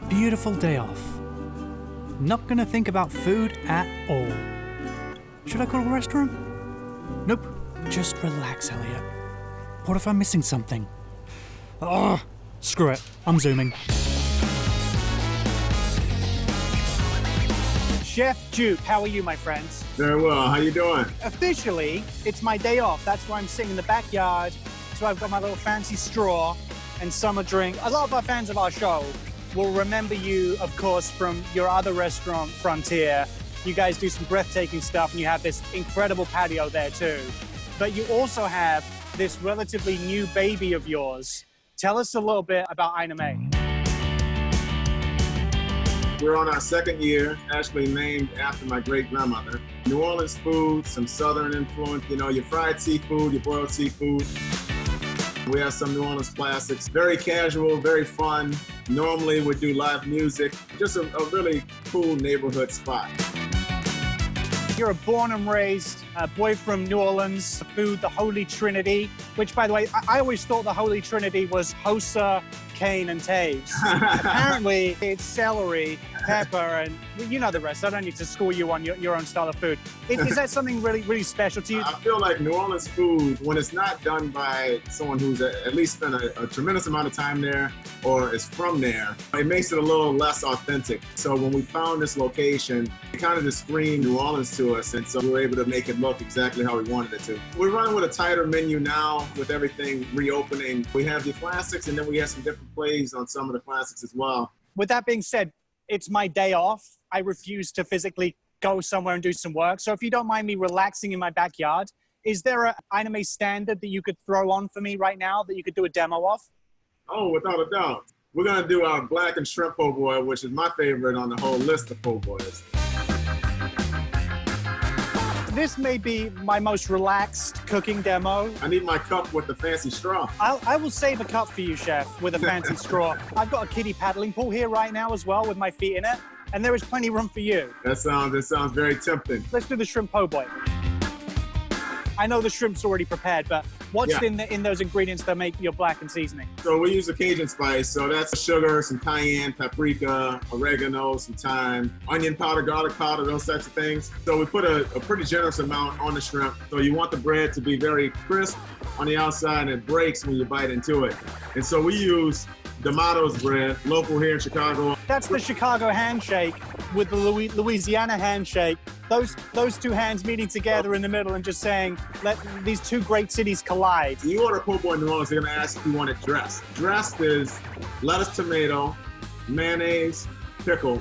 Beautiful day off. Not gonna think about food at all. Should I call a restroom? Nope. Just relax, Elliot. What if I'm missing something? Screw it. I'm zooming. Chef Jupe, how are you, my friends? Very well. How you doing? Officially, it's my day off. That's why I'm sitting in the backyard. So I've got my little fancy straw and summer drink. A lot of our fans of our show will remember you, of course, from your other restaurant, Frontier. You guys do some breathtaking stuff, and you have this incredible patio there too. But you also have this relatively new baby of yours. Tell us a little bit about Ina May. We're on our second year, actually named after my great-grandmother. New Orleans food, some Southern influence, you know, your fried seafood, your boiled seafood. We have some New Orleans classics. Very casual, very fun. Normally we do live music. Just a really cool neighborhood spot. You're a born and raised boy from New Orleans. Food, the Holy Trinity, which, by the way, I always thought the Holy Trinity was Hosa, Kane, and Taves. Apparently, it's celery, pepper, and you know the rest. I don't need to school you on your own style of food. Is that something really, really special to you? I feel like New Orleans food, when it's not done by someone who's at least spent a tremendous amount of time there or is from there, it makes it a little less authentic. So when we found this location, it kind of just screamed New Orleans to us, and so we were able to make it look exactly how we wanted it to. We're running with a tighter menu now with everything reopening. We have the classics, and then we have some different plays on some of the classics as well. With that being said, it's my day off. I refuse to physically go somewhere and do some work. So if you don't mind me relaxing in my backyard, is there an Ina May standard that you could throw on for me right now that you could do a demo of? Oh, without a doubt. We're gonna do our black and shrimp po' boy, which is my favorite on the whole list of po' boys. This may be my most relaxed cooking demo. I need my cup with the fancy straw. I will save a cup for you, chef, with a fancy straw. I've got a kiddie paddling pool here right now as well with my feet in it, and there is plenty of room for you. That sounds very tempting. Let's do the shrimp po' boy. I know the shrimp's already prepared, but what's in those ingredients that make your black and seasoning? So we use a Cajun spice, so that's sugar, some cayenne, paprika, oregano, some thyme, onion powder, garlic powder, those types of things. So we put a pretty generous amount on the shrimp. So you want the bread to be very crisp on the outside, and it breaks when you bite into it. And so we use D'Amato's bread, local here in Chicago. That's the Chicago handshake with the Louisiana handshake. Those two hands meeting together in the middle and just saying, let these two great cities collide. When you order po' boy in New Orleans, they're gonna ask if you want it dressed. Dressed is lettuce, tomato, mayonnaise, pickle,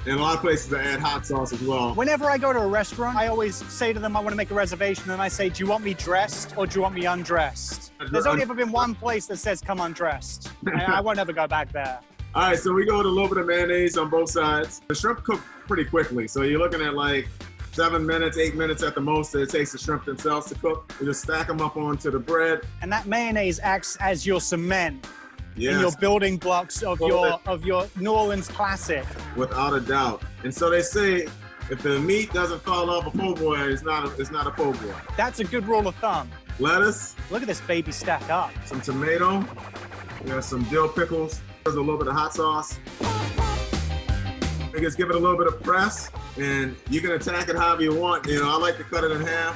and a lot of places add hot sauce as well. Whenever I go to a restaurant, I always say to them, I want to make a reservation, and I say, do you want me dressed or do you want me undressed? There's only ever been one place that says come undressed, and I won't ever go back there. All right, so we go with a little bit of mayonnaise on both sides. The shrimp cook pretty quickly, so you're looking at like 7 minutes, 8 minutes at the most that it takes the shrimp themselves to cook. We just stack them up onto the bread. And that mayonnaise acts as your cement. Yes. In your building blocks of your New Orleans classic. Without a doubt. And so they say if the meat doesn't fall off a po' boy, it's not a po' boy. That's a good rule of thumb. Lettuce. Look at this baby stack up. Some tomato. We have some dill pickles. There's a little bit of hot sauce. We just give it a little bit of press, and you can attack it however you want. You know, I like to cut it in half.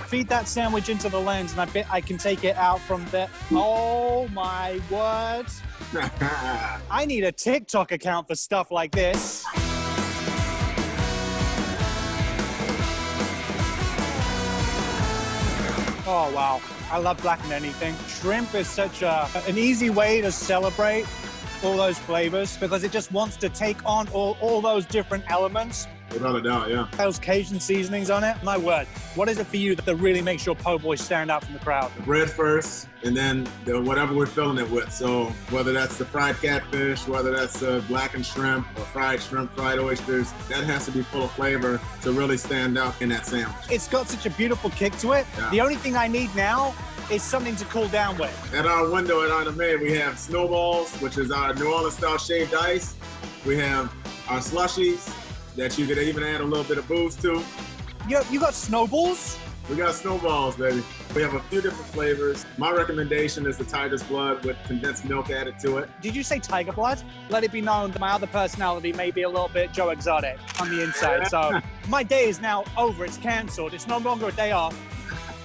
Feed that sandwich into the lens, and I bet I can take it out from there. Oh my word. I need a TikTok account for stuff like this. Oh, wow. I love black and anything. Shrimp is such an easy way to celebrate all those flavors because it just wants to take on all those different elements. Without a doubt, yeah. Those Cajun seasonings on it, my word. What is it for you that really makes your po' boy stand out from the crowd? The bread first, and then whatever we're filling it with. So whether that's the fried catfish, whether that's black and shrimp, or fried shrimp, fried oysters, that has to be full of flavor to really stand out in that sandwich. It's got such a beautiful kick to it. Yeah. The only thing I need now is something to cool down with. At our window at Ina May, we have snowballs, which is our New Orleans style shaved ice. We have our slushies that you could even add a little bit of booze to. You got snowballs? We got snowballs, baby. We have a few different flavors. My recommendation is the tiger's blood with condensed milk added to it. Did you say tiger blood? Let it be known that my other personality may be a little bit Joe Exotic on the inside. So my day is now over. It's canceled. It's no longer a day off.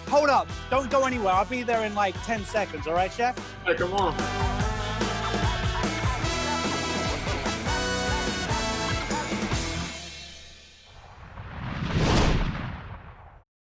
Hold up. Don't go anywhere. I'll be there in like 10 seconds. All right, chef? Hey, come on.